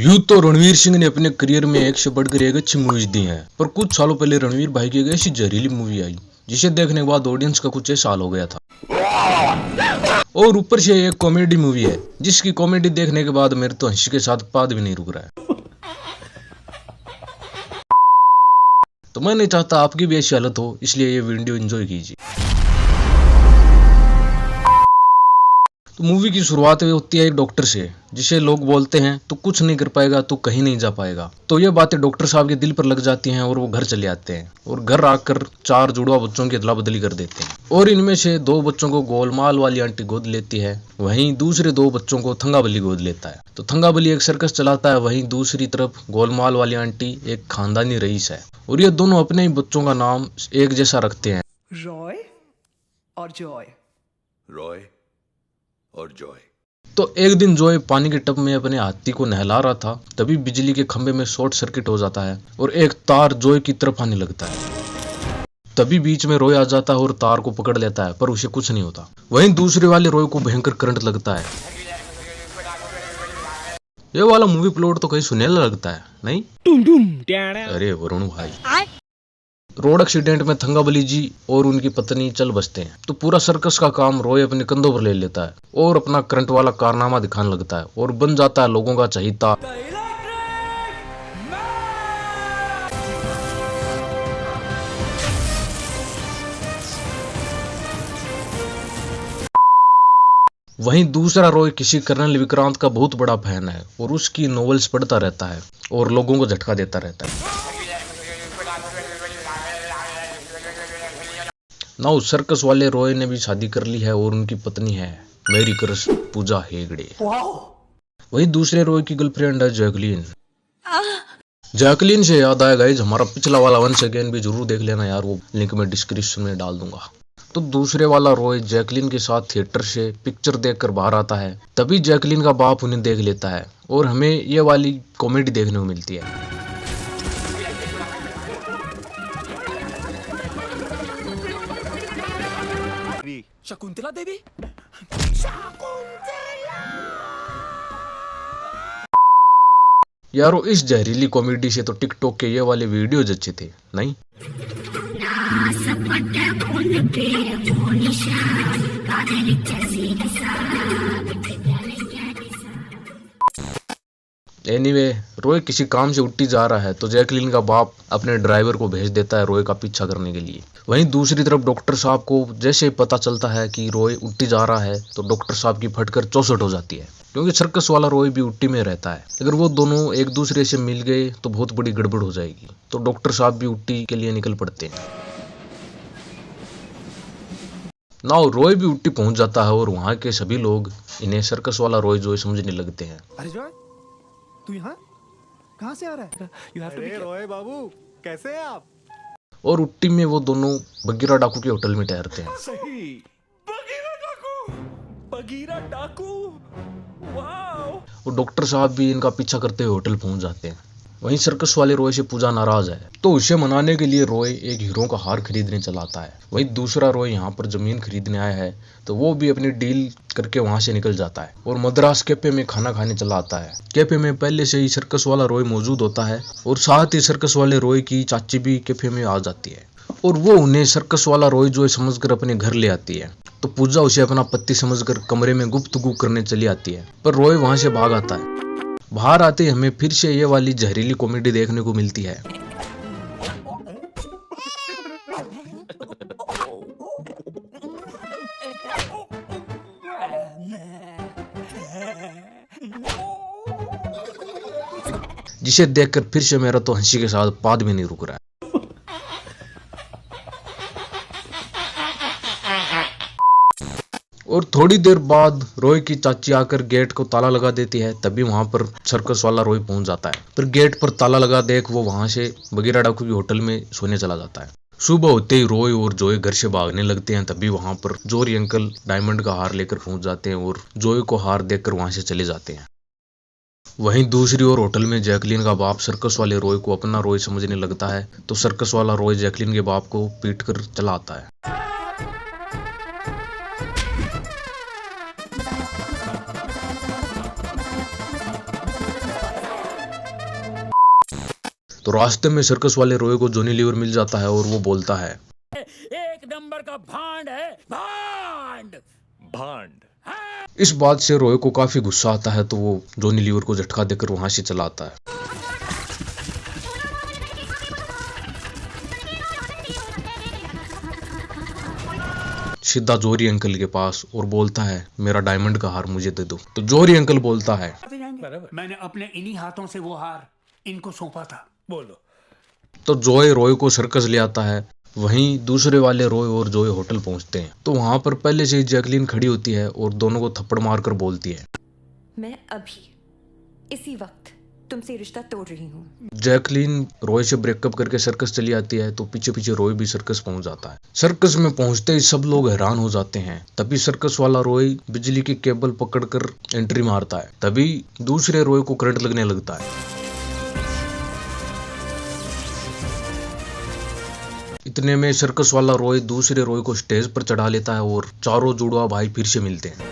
यूं तो रणवीर सिंह ने अपने करियर में एक से बढ़कर एक अच्छी मूवीज दी हैं, पर कुछ सालों पहले रणवीर भाई की एक ऐसी जहरीली मूवी आई जिसे देखने के बाद ऑडियंस का कुछ ऐसा हाल हो गया था। और ऊपर से एक कॉमेडी मूवी है जिसकी कॉमेडी देखने के बाद मेरे तो हंसी के साथ पाद भी नहीं रुक रहा है। तो मैं नहीं चाहता आपकी भी ऐसी हालत हो, इसलिए ये वीडियो एंजॉय कीजिए। तो मूवी की शुरुआत होती है एक डॉक्टर से, जिसे लोग बोलते हैं तो कुछ नहीं कर पाएगा, तो कहीं नहीं जा पाएगा। तो ये बातें डॉक्टर साहब के दिल पर लग जाती हैं और वो घर चले आते हैं और घर आकर 4 जुड़वा बच्चों की अदला बदली कर देते हैं। और इनमें से 2 बच्चों को गोलमाल वाली आंटी गोद लेती है, वहीं दूसरे 2 बच्चों को थंगाबली गोद लेता है। तो थंगाबली एक सर्कस चलाता है, वहीं दूसरी तरफ गोलमाल वाली आंटी एक खानदानी रईस है। और ये दोनों अपने ही बच्चों का नाम एक जैसा रखते हैं, रॉय और जॉय। रॉय और जॉय। तो एक दिन जॉय पानी के टब में अपने हाथी को नहला रहा था, तभी बिजली के खंभे में शॉर्ट सर्किट हो जाता है और एक तार जॉय की तरफ आने लगता है। तभी बीच में रॉय आ जाता है और तार को पकड़ लेता है, पर उसे कुछ नहीं होता। वहीं दूसरे वाले रॉय को भयंकर करंट लगता है। ये वाला मूवी प्लॉट तो कहीं सुनेला लगता है, नहीं? अरे वरुण भाई, रोड एक्सीडेंट में थंगाबली जी और उनकी पत्नी चल बसते हैं। तो पूरा सर्कस का काम रॉय अपने कंधों पर ले लेता है और अपना करंट वाला कारनामा दिखाने लगता है और बन जाता है लोगों का चहीता। वहीं दूसरा रॉय किसी कर्नल विक्रांत का बहुत बड़ा फैन है और उसकी नॉवेल्स पढ़ता रहता है और लोगों को झटका देता रहता है। ना उस सर्कस वाले रॉय ने भी शादी कर ली है और उनकी पत्नी है मेरी क्रश पूजा हेगड़े। वही दूसरे रॉय की गर्लफ्रेंड है जैकलीन। जैकलीन से याद आया गाइस, हमारा पिछला वाला वंस अगेन भी जरूर देख लेना यार, वो लिंक मैं डिस्क्रिप्शन में डाल दूंगा। तो दूसरे वाला रॉय जैकलीन के साथ थिएटर से पिक्चर देखकर बाहर आता है, तभी जैकलीन का बाप उन्हें देख लेता है और हमें ये वाली कॉमेडी देखने को मिलती है। शकुंतला देवी। यारो इस जहरीली कॉमेडी से तो टिकटॉक के ये वाले वीडियोज अच्छे थे, नहीं? एनीवे, रॉय किसी काम से उट्टी जा रहा है तो जैकलीन का बाप अपने ड्राइवर को भेज देता है रॉय का पीछा करने के लिए। वहीं दूसरी तरफ डॉक्टर साहब को जैसे ही पता चलता है कि रॉय उट्टी जा रहा है तो डॉक्टर साहब की फटकर चौसट हो जाती है, क्योंकि सर्कस वाला रॉय भी उट्टी में रहता है। अगर वो दोनों एक दूसरे से मिल गए तो बहुत बड़ी गड़बड़ हो जाएगी। तो डॉक्टर साहब भी उट्टी के लिए निकल पड़ते हैं। ना रॉय भी उट्टी पहुंच जाता है और वहां के सभी लोग इन्हें सर्कस वाला रॉय जो समझने लगते हैं। अरे जॉय, तू यहाँ कहाँ से आ रहा है? अरे रॉय बाबू, कैसे हैं आप? और उट्टी में वो दोनों बगीरा डाकू के होटल में ठहरते हैं। सही, बगीरा डाकू, बगीरा डाकू, वाओ। और डॉक्टर साहब भी इनका पीछा करते हुए होटल पहुंच जाते हैं। वहीं सर्कस वाले रॉय से पूजा नाराज है, तो उसे मनाने के लिए रॉय एक हीरो का हार खरीदने चला आता है। वहीं दूसरा रॉय यहाँ पर जमीन खरीदने आया है, तो वो भी अपनी डील करके वहां से निकल जाता है और मद्रास कैफे में खाना खाने चला आता है। कैफे में पहले से ही सर्कस वाला रॉय मौजूद होता है और साथ ही सर्कस वाले रॉय की चाची भी कैफे में आ जाती है और वो उन्हें सर्कस वाला रॉय जो समझकर अपने घर ले आती है। तो पूजा उसे अपना पति समझकर कमरे में गुफ्तगू करने चली आती है, पर रॉय वहां से भाग आता है। बाहर आते ही हमें फिर से ये वाली जहरीली कॉमेडी देखने को मिलती है। जिसे देखकर फिर से मेरा तो हंसी के साथ पाद भी नहीं रुक रहा है। और थोड़ी देर बाद रॉय की चाची आकर गेट को ताला लगा देती है, तभी वहां पर सर्कस वाला रॉय पहुंच जाता है। पर गेट पर ताला लगा देख वो वहां से बगीरा डाकू की होटल में सोने चला जाता है। सुबह होते ही रॉय और जॉय घर से भागने लगते हैं, तभी वहां पर जोरी अंकल डायमंड का हार लेकर पहुंच जाते हैं और जॉय को हार देखकर वहां से चले जाते हैं। वहीं दूसरी ओर होटल में जैकलीन का बाप सर्कस वाले रॉय को अपना रॉय समझने लगता है, तो सर्कस वाला रॉय जैकलीन के बाप को पीट कर चला आता है। तो रास्ते में सर्कस वाले रॉय को जॉनी लीवर मिल जाता है और वो बोलता है, एक नंबर का भांड है, भांड भांड। इस बात से रॉय को काफी गुस्सा आता है, तो वो जॉनी लीवर को झटका देकर वहां से चला आता है। सीधा जौहरी अंकल के पास और बोलता है, मेरा डायमंड का हार मुझे दे दो। तो जौहरी अंकल बोलता है, मैंने अपने इन्हीं हाथों से वो हार इनको सौंपा था। बोलो। तो जॉय रॉय को सर्कस ले आता है। वहीं दूसरे वाले रॉय और जॉय होटल पहुंचते हैं, तो वहां पर पहले से ही जैकलीन खड़ी होती है और दोनों को थप्पड़ मारकर बोलती है, मैं अभी इसी वक्त तुमसे रिश्ता तोड़ रही हूँ। जैकलीन रॉय से ब्रेकअप करके सर्कस चली आती है, तो पीछे पीछे रॉय भी सर्कस पहुंच जाता है। सर्कस में पहुंचते ही सब लोग हैरान हो जाते हैं। तभी सर्कस वाला रॉय बिजली की केबल पकड़कर एंट्री मारता है। तभी दूसरे रॉय को करंट लगने लगता है। इतने में सर्कस वाला रॉय दूसरे रॉय को स्टेज पर चढ़ा लेता है और चारों जुड़वा भाई फिर से मिलते हैं।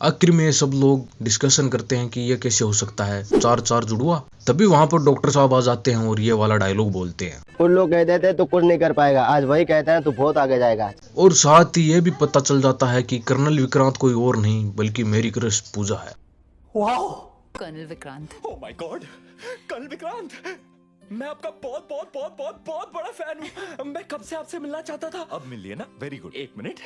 आखिर में सब लोग डिस्कशन करते हैं कि ये कैसे हो सकता है, चार जुड़वा। तभी वहां पर डॉक्टर साहब आ जाते हैं और ये वाला डायलॉग बोलते हैं, उन लोग कह देते हैं तो कुछ नहीं कर पाएगा, आज वही कहते हैं तो बहुत आगे जाएगा। और साथ ही ये भी पता चल जाता है कि कर्नल विक्रांत कोई और नहीं बल्कि मेरी क्रश पूजा है। Colonel Vikrant, oh my god, colonel Vikrant, मैं आपका बहुत बहुत बहुत बहुत बहुत बड़ा फैन हूँ। मैं कब से आपसे मिलना चाहता था। अब मिल लिया ना, वेरी गुड। एक मिनट,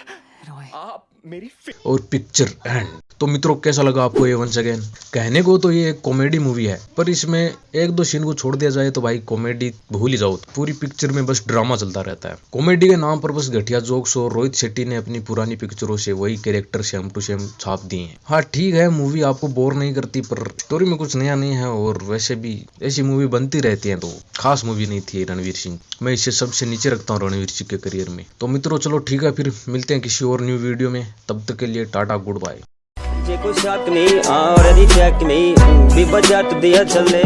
आप मेरी और पिक्चर एंड। तो मित्रों, कैसा लगा आपको ये वंस अगेन? कहने को तो ये एक कॉमेडी मूवी है, पर इसमें एक दो सीन को छोड़ दिया जाए तो भाई कॉमेडी भूल ही जाओ। पूरी पिक्चर में बस ड्रामा चलता रहता है। कॉमेडी के नाम पर बस घटिया जोक्स, और रोहित शेट्टी ने अपनी पुरानी पिक्चरों से वही कैरेक्टर सेम टू सेम छाप दिए हैं। हाँ ठीक है, मूवी आपको बोर नहीं करती, पर स्टोरी में कुछ नया नहीं है, और वैसे भी ऐसी मूवी बनती रहती है, तो खास मूवी नहीं थी रणवीर सिंह। मैं इसे सबसे नीचे रखता हूँ रणवीर सिंह के करियर में। तो मित्रों चलो ठीक है, फिर मिलते हैं किसी और न्यू वीडियो में। तब तक के लिए टाटा, गुड बाय। जे कुछ शक नहीं और चेक में भी बजट दिया चले।